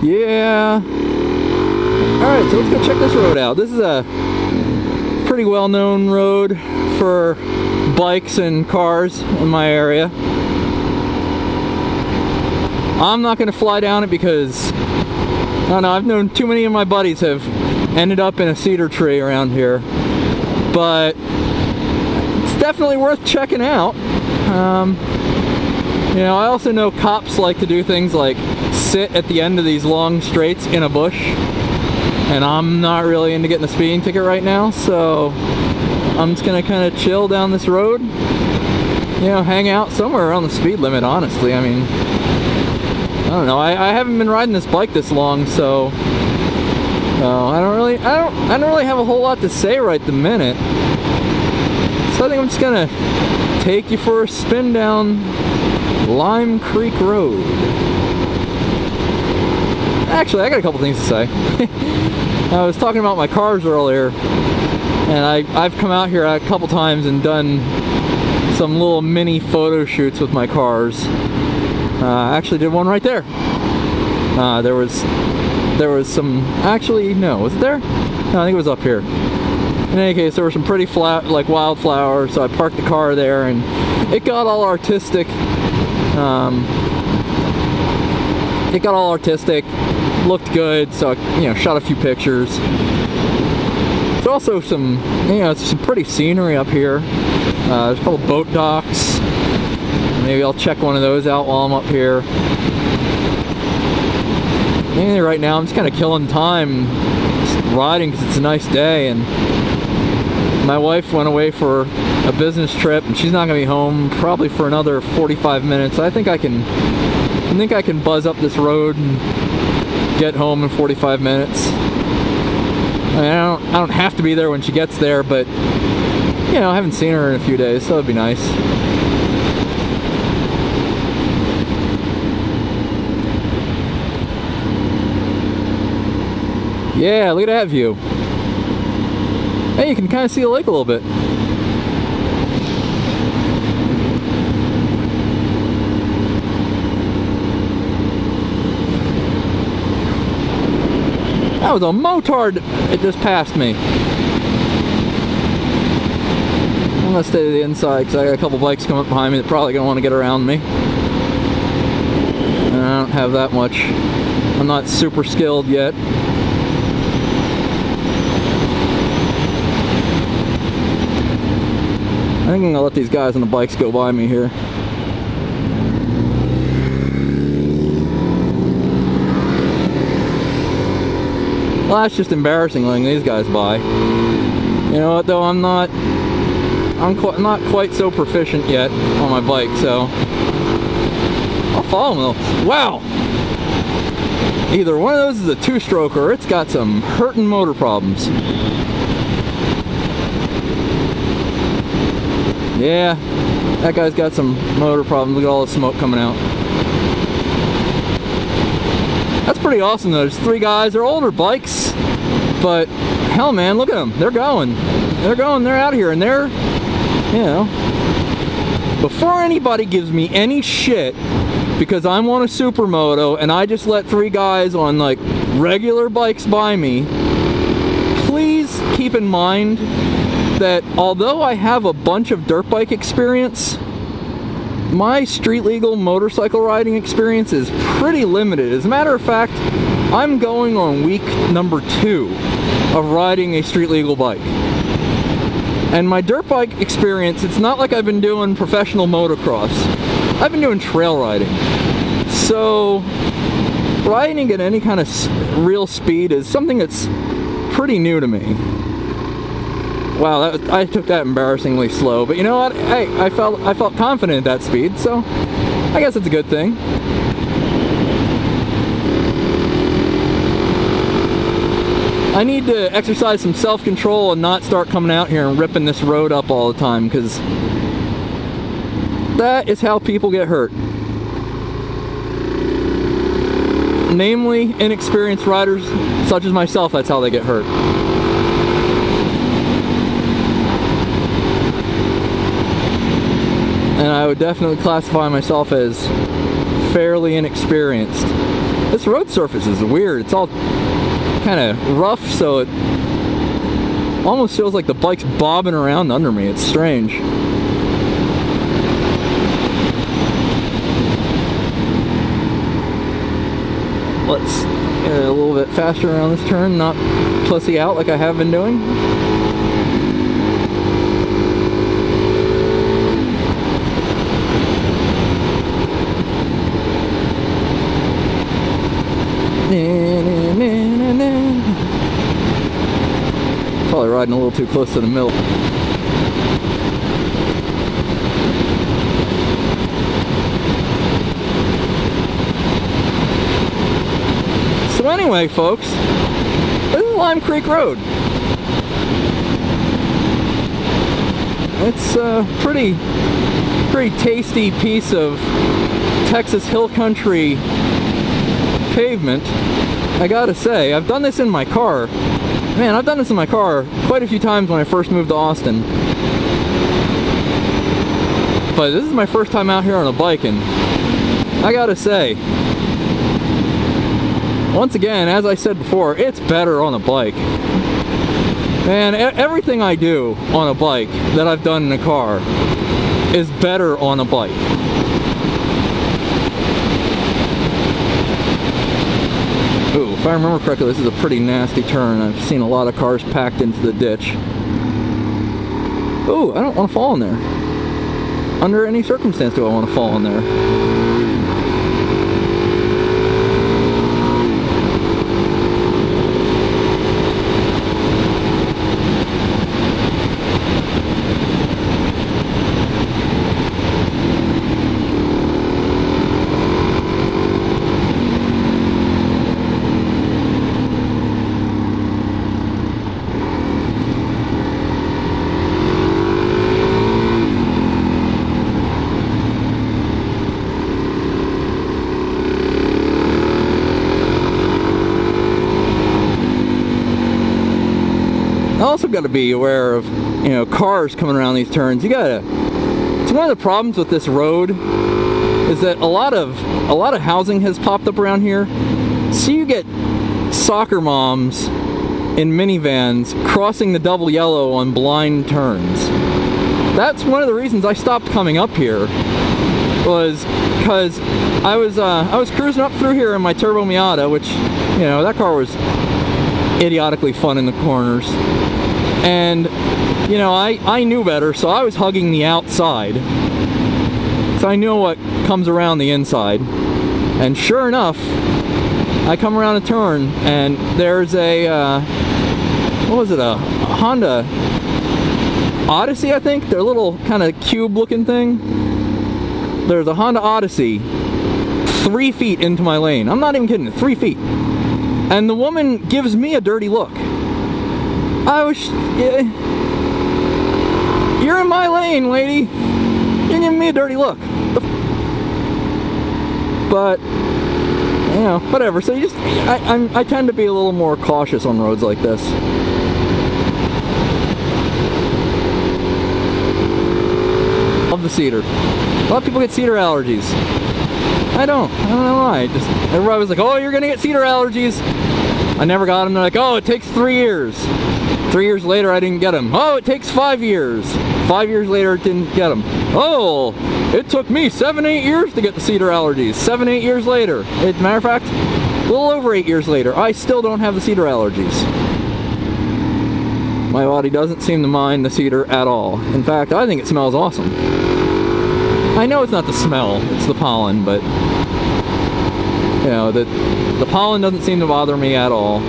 Yeah. Alright, so let's go check this road out. This is a pretty well-known road for bikes and cars in my area. I'm not going to fly down it because, I don't know, I've known too many of my buddies have ended up in a cedar tree around here. But it's definitely worth checking out. You know, I also know cops like to do things like sit at the end of these long straights in a bush. And I'm not really into getting a speeding ticket right now, so I'm just gonna kind of chill down this road. You know, hang out somewhere around the speed limit, honestly. I mean, I don't know. I haven't been riding this bike this long, so I don't really have a whole lot to say right the minute. So I think I'm just gonna take you for a spin down Limecreek Road. Actually, I got a couple things to say. I was talking about my cars earlier, and I've come out here a couple times and done some little mini photo shoots with my cars. I actually did one right there. There was some, actually, no, was it there? No, I think it was up here. In any case, there were some pretty flat, like wildflowers, so I parked the car there, and it got all artistic. Looked good, so I, you know, shot a few pictures. There's also some, you know, some pretty scenery up here. There's a couple boat docks. Maybe I'll check one of those out while I'm up here. Anyway, right now I'm just kind of killing time, just riding because it's a nice day, and my wife went away for a business trip, and she's not going to be home probably for another 45 minutes. I think I can buzz up this road and get home in 45 minutes. I mean, I don't have to be there when she gets there, but you know, I haven't seen her in a few days, so it'd be nice. Yeah, look at that view. Hey, you can kind of see the lake a little bit. That was a motard. It just passed me. I'm gonna stay to the inside because I got a couple bikes coming up behind me that probably gonna want to get around me. And I don't have that much. I'm not super skilled yet. I think I'm gonna let these guys on the bikes go by me here. Well, that's just embarrassing letting these guys by. You know what though, I'm not quite so proficient yet on my bike, so I'll follow them though. Wow! Either one of those is a two-stroke or it's got some hurtin' motor problems. Yeah, that guy's got some motor problems. Look at all the smoke coming out. That's pretty awesome though. There's three guys. They're older bikes, but hell man, look at them. They're going. They're out here, and they're, you know, before anybody gives me any shit because I'm on a supermoto and I just let three guys on like regular bikes by me, please keep in mind that although I have a bunch of dirt bike experience, my street legal motorcycle riding experience is pretty limited. As a matter of fact, I'm going on week number 2 of riding a street legal bike. And my dirt bike experience, it's not like I've been doing professional motocross. I've been doing trail riding. So riding at any kind of real speed is something that's pretty new to me. Wow, I took that embarrassingly slow, but you know what? Hey, I felt confident at that speed, so I guess it's a good thing. I need to exercise some self-control and not start coming out here and ripping this road up all the time, because that is how people get hurt. Namely, inexperienced riders such as myself, that's how they get hurt. And I would definitely classify myself as fairly inexperienced. This road surface is weird. It's all kind of rough, so it almost feels like the bike's bobbing around under me. It's strange. Let's get a little bit faster around this turn, not pussy out like I have been doing. Probably riding a little too close to the middle. So anyway, folks, this is Limecreek Road. It's a pretty tasty piece of Texas hill country pavement. I gotta say, I've done this in my car. Man, I've done this in my car quite a few times when I first moved to Austin. But this is my first time out here on a bike, and I gotta say, once again, as I said before, it's better on a bike. Man, everything I do on a bike that I've done in a car is better on a bike. Ooh, if I remember correctly, this is a pretty nasty turn. I've seen a lot of cars packed into the ditch. Ooh, I don't want to fall in there. Under any circumstance do I want to fall in there. Also got to be aware of, you know, cars coming around these turns. You gotta. It's one of the problems with this road is that a lot of housing has popped up around here. So you get soccer moms in minivans crossing the double yellow on blind turns. That's one of the reasons I stopped coming up here. Was because I was cruising up through here in my Turbo Miata, which, you know, that car was idiotically fun in the corners. And, you know, I knew better, so I was hugging the outside. So I knew what comes around the inside. And sure enough, I come around a turn, and there's a, what was it, a Honda Odyssey, I think? Their little kind of cube-looking thing. There's a Honda Odyssey 3 feet into my lane. I'm not even kidding, 3 feet. And the woman gives me a dirty look. You're in my lane, lady. You're giving me a dirty look. But, you know, whatever. So you just, I tend to be a little more cautious on roads like this. Love the cedar. A lot of people get cedar allergies. I don't know why. Just everybody was like, "Oh, you're gonna get cedar allergies." I never got them. They're like, "Oh, it takes 3 years." 3 years later, I didn't get them. "Oh, it takes 5 years." 5 years later, it didn't get them. "Oh, it took me 7-8 years to get the cedar allergies." 7-8 years later. Matter of fact, a little over 8 years later, I still don't have the cedar allergies. My body doesn't seem to mind the cedar at all. In fact, I think it smells awesome. I know it's not the smell, it's the pollen, but you know, the pollen doesn't seem to bother me at all.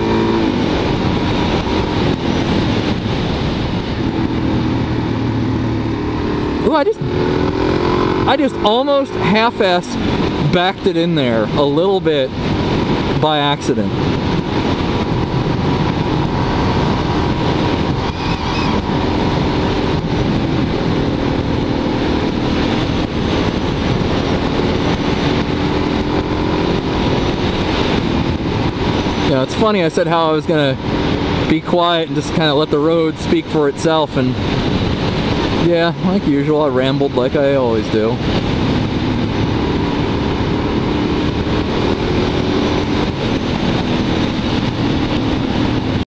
Ooh, I just almost half-assed backed it in there a little bit by accident. You know, it's funny, I said how I was gonna be quiet and just kind of let the road speak for itself, and yeah, like usual, I rambled like I always do.